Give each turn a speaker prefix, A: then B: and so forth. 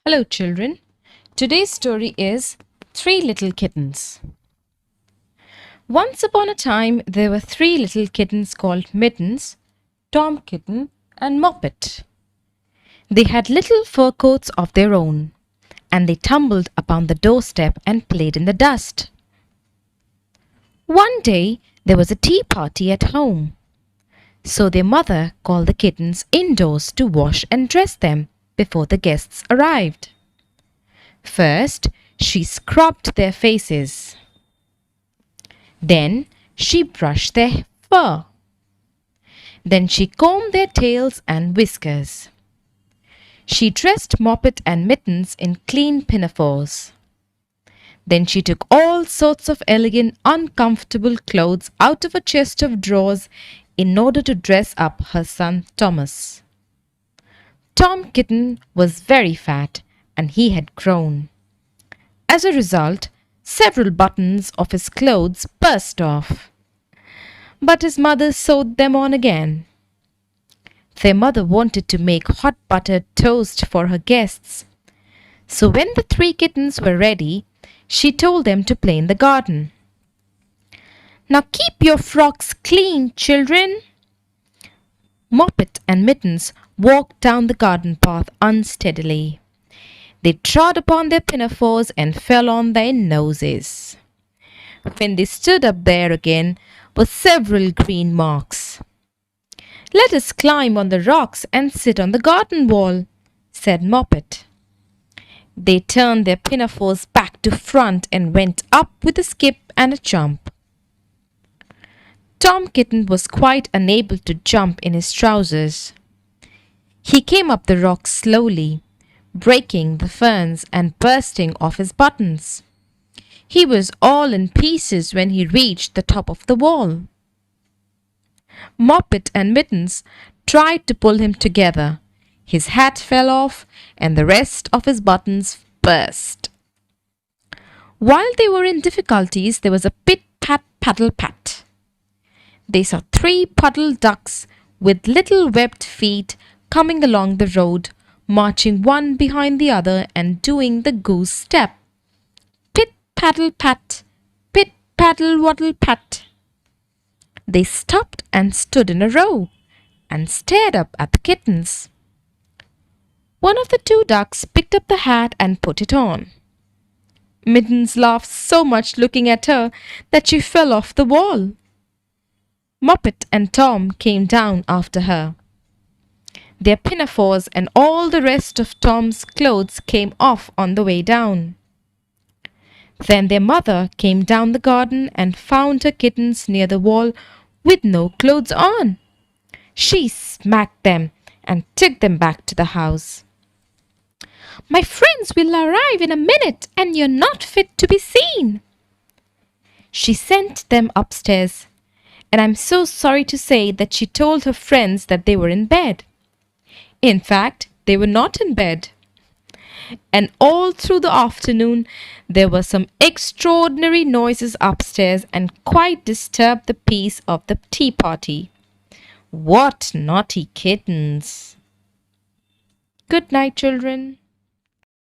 A: Hello, children. Today's story is Three Little Kittens. Once upon a time, there were three little kittens called Mittens, Tom Kitten, and Moppet. They had little fur coats of their own, and they tumbled upon the doorstep and played in the dust. One day, there was a tea party at home, so their mother called the kittens indoors to wash and dress them before the guests arrived. First, she scrubbed their faces. Then, she brushed their fur. Then she combed their tails and whiskers. She dressed Moppet and Mittens in clean pinafores. Then she took all sorts of elegant, uncomfortable clothes out of a chest of drawers in order to dress up her son Thomas. Tom Kitten was very fat and he had grown. As a result, several buttons of his clothes burst off. But his mother sewed them on again. Their mother wanted to make hot buttered toast for her guests. So when the three kittens were ready, she told them to play in the garden. "Now keep your frocks clean, children." Moppet and Mittens walked down the garden path unsteadily. They trod upon their pinafores and fell on their noses. When they stood up there again were several green marks. "Let us climb on the rocks and sit on the garden wall," said Moppet. They turned their pinafores back to front and went up with a skip and a jump. Tom Kitten was quite unable to jump in his trousers. He came up the rocks slowly, breaking the ferns and bursting off his buttons. He was all in pieces when he reached the top of the wall. Moppet and Mittens tried to pull him together. His hat fell off and the rest of his buttons burst. While they were in difficulties, there was a pit-pat-paddle-pat. They saw three puddle ducks with little webbed feet coming along the road, marching one behind the other and doing the goose step. Pit-paddle-pat, pit-paddle-waddle-pat. They stopped and stood in a row and stared up at the kittens. One of the two ducks picked up the hat and put it on. Mittens laughed so much looking at her that she fell off the wall. Moppet and Tom came down after her. Their pinafores and all the rest of Tom's clothes came off on the way down. Then their mother came down the garden and found her kittens near the wall with no clothes on. She smacked them and took them back to the house. "My friends will arrive in a minute and you're not fit to be seen." She sent them upstairs, and I'm so sorry to say that she told her friends that they were in bed. In fact, they were not in bed. And all through the afternoon, there were some extraordinary noises upstairs and quite disturbed the peace of the tea party. What naughty kittens! Good night, children.